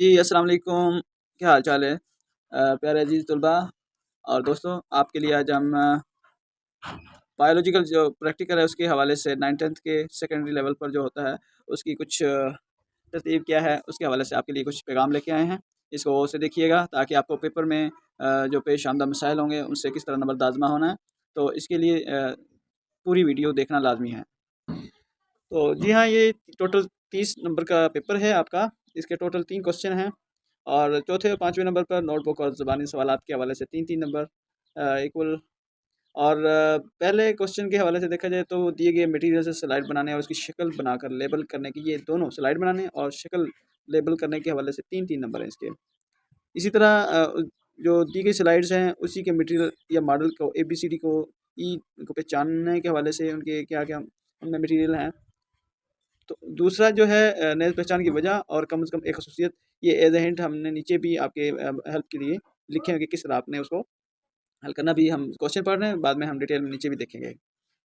जी, अस्सलाम वालेकुम। क्या हाल चाल है? प्यारे अजीज़ तलबा और दोस्तों, आपके लिए आज हम बायोलॉजिकल जो प्रैक्टिकल है उसके हवाले से 9th-10th के सेकेंडरी लेवल पर जो होता है उसकी कुछ तरतीब क्या है उसके हवाले से आपके लिए कुछ पैगाम लेके आए हैं। इसको गौर से देखिएगा ताकि आपको पेपर में जो पेश आमदा मसाइल होंगे उनसे किस तरह नंबर दाज़मा होना है। तो इसके लिए पूरी वीडियो देखना लाज़मी है। तो जी हाँ, ये टोटल 30 नंबर का पेपर है आपका। इसके टोटल 3 क्वेश्चन हैं और चौथे और 5वें नंबर पर नोटबुक और ज़ुबानी सवालात के हवाले से 3-3 नंबर इक्वल। और पहले क्वेश्चन के हवाले से देखा जाए तो दिए गए मटेरियल से स्लाइड बनाने और उसकी शक्ल बनाकर लेबल करने की, ये दोनों स्लाइड बनाने और शक्ल लेबल करने के हवाले से 3-3 नंबर हैं इसके। इसी तरह जो दी गई स्लाइड्स हैं उसी के मटेरियल या मॉडल को ABCD को ई को पहचानने के हवाले से उनके क्या-क्या उनमें मटेरियल हैं। तो दूसरा जो है नए पहचान की वजह और कम से कम एक ख़ुसूसियत, ये एज़ अ हिंट हमने नीचे भी आपके हेल्प के लिए लिखे हैं कि किस तरह आपने उसको हल करना। भी हम क्वेश्चन पढ़ रहे हैं, बाद में हम डिटेल में नीचे भी देखेंगे।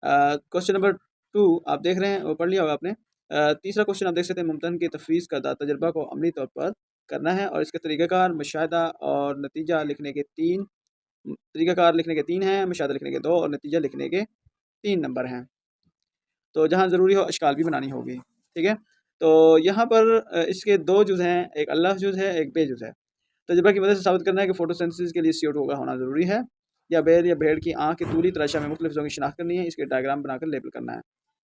क्वेश्चन नंबर 2 आप देख रहे हैं, वो पढ़ लिया होगा आपने। तीसरा क्वेश्चन आप देख सकते हैं, मुमतहन की तफ़वीज़ करदा तजुर्बा को अमली तौर पर करना है और इसका तरीक़ाकार मुशाहिदा और नतीजा लिखने के 3 तरीक़ाकार लिखने के 3 हैं, मुशाहिदा लिखने के 2 और नतीजा लिखने के 3 नंबर हैं। तो जहाँ ज़रूरी हो अशकाल भी बनानी होगी, ठीक है? तो यहाँ पर इसके 2 जुज़ हैं, एक अल्लाह जुज़ है, एक बे जुज़ है। तजुर्बा की मदद से साबित करना है कि फोटोसिंथेसिस के लिए CO2 का होना ज़रूरी है, या बैल या भेड़ की आँख की तूली तराशा में मुख्तलिफ हिस्सों की शिनाख्त करनी है, इसके डायग्राम बनाकर लेबल करना है,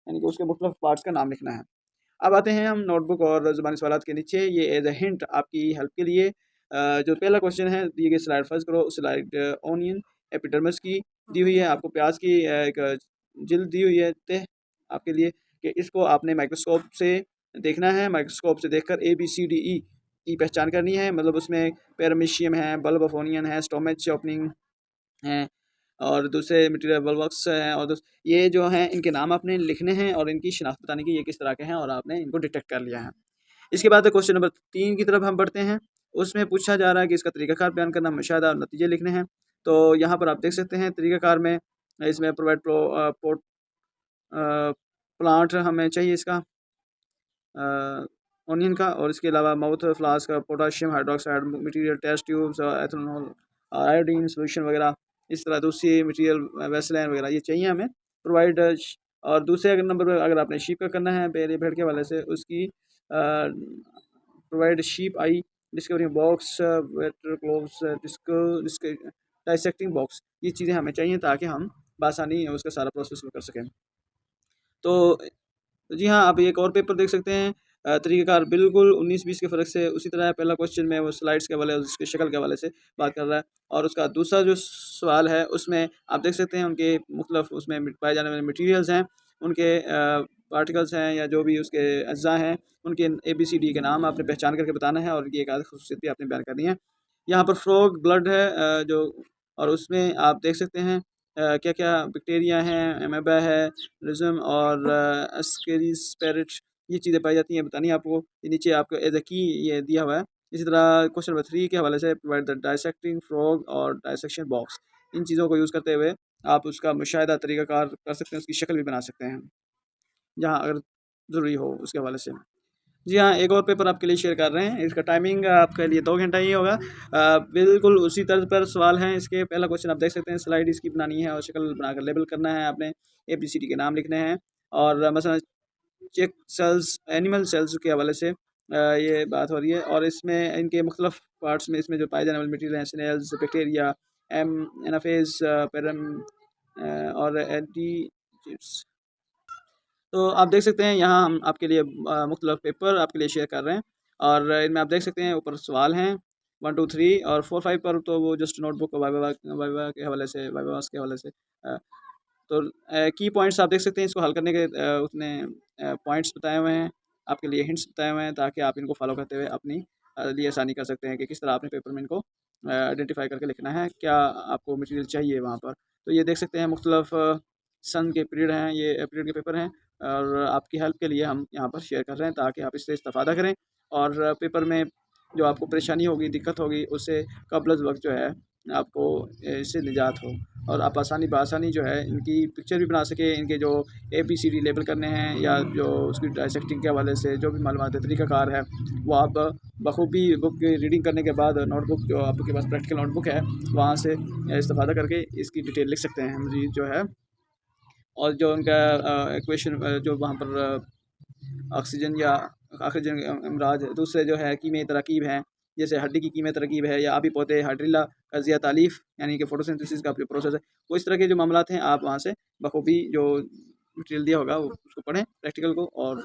यानी कि उसके मुख्तलिफ पार्ट्स का नाम लिखना है। अब आते हैं हम नोटबुक और ज़ुबानी सवालात के नीचे, ये एज़ अ हिंट आपकी हेल्प के लिए जो पहला क्वेश्चन है, दिए गए स्लाइड फर्ज़ करो, स्लाइड ओनियन एपिडर्मिस की दी हुई है, आपको प्याज की एक जिल्द दी हुई है तह आपके लिए, कि इसको आपने माइक्रोस्कोप से देखना है, माइक्रोस्कोप से देखकर ABCDE की पहचान करनी है। मतलब उसमें पैरामीशियम है, बल्ब ऑफ ओनियन है, स्टोमेच ओपनिंग हैं और दूसरे मटेरियल बल्बक्स हैं, और ये जो हैं इनके नाम आपने लिखने हैं और इनकी शिनाख्त बतानी कि ये किस तरह के हैं और आपने इनको डिटेक्ट कर लिया है। इसके बाद क्वेश्चन नंबर 3 की तरफ हम बढ़ते हैं। उसमें पूछा जा रहा है कि इसका तरीक़ाकार बयान करना, मुशाहिदा और नतीजे लिखने हैं। तो यहाँ पर आप देख सकते हैं तरीक़ाकार में इसमें प्रोवाइड पोर्ट प्लांट हमें चाहिए इसका ओनियन का, और इसके अलावा माउथ फ्लास्क का potassium hydroxide material, test tubes, ethanol, iodine solution वगैरह, इस तरह दूसरी मटेरियल वेस्लाइन वगैरह ये चाहिए हमें प्रोवाइड। और दूसरे अगर नंबर पर अगर आपने शीप का करना है पहले भेड़ के वाले से, उसकी provide sheep eye discovering box, वेटर क्लोव्स, डिस्क डाइसेक्टिंग बॉक्स, ये चीज़ें हमें चाहिए ताकि हम बासानी उसका सारा प्रोसेस कर सकें। तो जी हाँ, आप एक और पेपर देख सकते हैं, तरीक़ाकार बिल्कुल 19-20 के फ़र्क से उसी तरह है। पहला क्वेश्चन में वो स्लाइड्स के हवाले उसकी शक्ल के हवाले से बात कर रहा है, और उसका दूसरा जो सवाल है उसमें आप देख सकते हैं उनके मुख्तलिफ उसमें पाए जाने वाले मटेरियल्स हैं, उनके पार्टिकल्स हैं या जो भी उसके अज्जा हैं, उनके ABCD के नाम आपने पहचान करके बताना है और उनकी एक आध ख़ुसूसियत भी आपने बयान करनी है। यहाँ पर फ्रॉग ब्लड है जो, और उसमें आप देख सकते हैं क्या-क्या बैक्टीरिया हैं, अमीबा है, रिज़म और एस्केरिस्पेरिट, ये चीज़ें पाई जाती हैं, बतानी है आपको। ये नीचे आपको एज़ अ की ये दिया हुआ है। इसी तरह क्वेश्चन नंबर 3 के हवाले से प्रोवाइड द डाइसेक्टिंग फ्रॉग और डाइसेक्शन बॉक्स, इन चीज़ों को यूज़ करते हुए आप उसका मुशाहिदा तरीक़ाकार कर सकते हैं, उसकी शक्ल भी बना सकते हैं, जहाँ अगर ज़रूरी हो उसके हवाले से। जी हाँ, एक और पेपर आपके लिए शेयर कर रहे हैं, इसका टाइमिंग आपके लिए 2 घंटा ही होगा। बिल्कुल उसी तर्ज पर सवाल हैं इसके। पहला क्वेश्चन आप देख सकते हैं, स्लाइड इसकी बनानी है और शक्ल बनाकर लेबल करना है आपने, ABCD के नाम लिखने हैं, और मसलन चेक सेल्स, एनिमल सेल्स के हवाले से ये बात हो रही है, और इसमें इनके मुख्तलिफ पार्ट्स में इसमें जो पाए जाने वाले मटेरियल हैं, स्नेल्स, बैक्टीरिया, एनाफेज, पैरम और एंटी चिप्स। तो आप देख सकते हैं यहाँ हम आपके लिए मुख्तलिफ पेपर आपके लिए शेयर कर रहे हैं, और इनमें आप देख सकते हैं ऊपर सवाल हैं 1, 2, 3 और 4, 5 पर तो वो जस्ट नोटबुक वाइवा वाइवा के हवाले से, वाइवास के हवाले से तो की पॉइंट्स आप देख सकते हैं। इसको हल करने के उसने पॉइंट्स बताए हुए हैं, आपके लिए हिंट्स बताए हुए हैं, ताकि आप इनको फॉलो करते हुए अपनी लिए आसानी कर सकते हैं कि किस तरह आपने पेपर में इनको आइडेंटिफाई करके लिखना है, क्या आपको मटेरियल चाहिए वहाँ पर। तो ये देख सकते हैं मुख्तलिफ सन के पीरियड हैं, ये पीरियड के पेपर हैं, और आपकी हेल्प के लिए हम यहाँ पर शेयर कर रहे हैं ताकि आप इससे इस्तेफ़ादा करें और पेपर में जो आपको परेशानी होगी, दिक्कत होगी, उससे कबल वक़्त जो है आपको इससे निजात हो और आप आसानी बआसानी जो है इनकी पिक्चर भी बना सकें। इनके जो ABCD लेबल करने हैं या जो उसकी डाइसेक्टिंग के हवाले से जो भी मालूमात तरीक़ाकार है, वो आप बखूबी बुक की रीडिंग करने के बाद नोटबुक जो आपके पास प्रैक्टिकल नोटबुक है, वहाँ से इस्तिफ़ादा करके इसकी डिटेल लिख सकते हैं मज़ीद जो है। और जो उनका इक्वेशन जो वहाँ पर ऑक्सीजन या ऑक्सीजन अमराज दूसरे जो है कीमे तरकीब हैं, जैसे हड्डी की कीमे तरकीब है या आबी पौधे हाइड्रिला कज़िया तालीफ़ यानी कि फ़ोटोसिंथेसिस का जो प्रोसेस है, वो इस तरह के जो मामलात हैं आप वहाँ से बखूबी जो मटीरियल दिया होगा वो उसको पढ़ें प्रैक्टिकल को और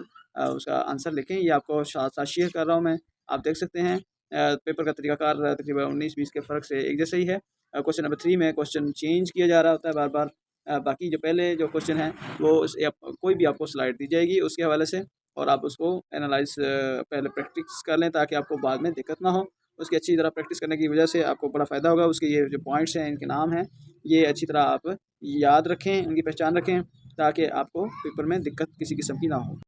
उसका आंसर लिखें। ये आपको साथ शेयर कर रहा हूँ मैं, आप देख सकते हैं। पेपर का तरीक़ाकार तकरीबन 19-20 के फ़र्क से एक जैसा ही है। क्वेश्चन नंबर 3 में क्वेश्चन चेंज किया जा रहा होता है बार-बार। बाकी जो पहले जो क्वेश्चन हैं वो कोई भी आपको स्लाइड दी जाएगी उसके हवाले से और आप उसको एनालाइज़ पहले प्रैक्टिस कर लें ताकि आपको बाद में दिक्कत ना हो। उसकी अच्छी तरह प्रैक्टिस करने की वजह से आपको बड़ा फ़ायदा होगा। उसके ये जो पॉइंट्स हैं, इनके नाम हैं, ये अच्छी तरह आप याद रखें, उनकी पहचान रखें ताकि आपको पेपर में दिक्कत किसी किस्म की ना हो।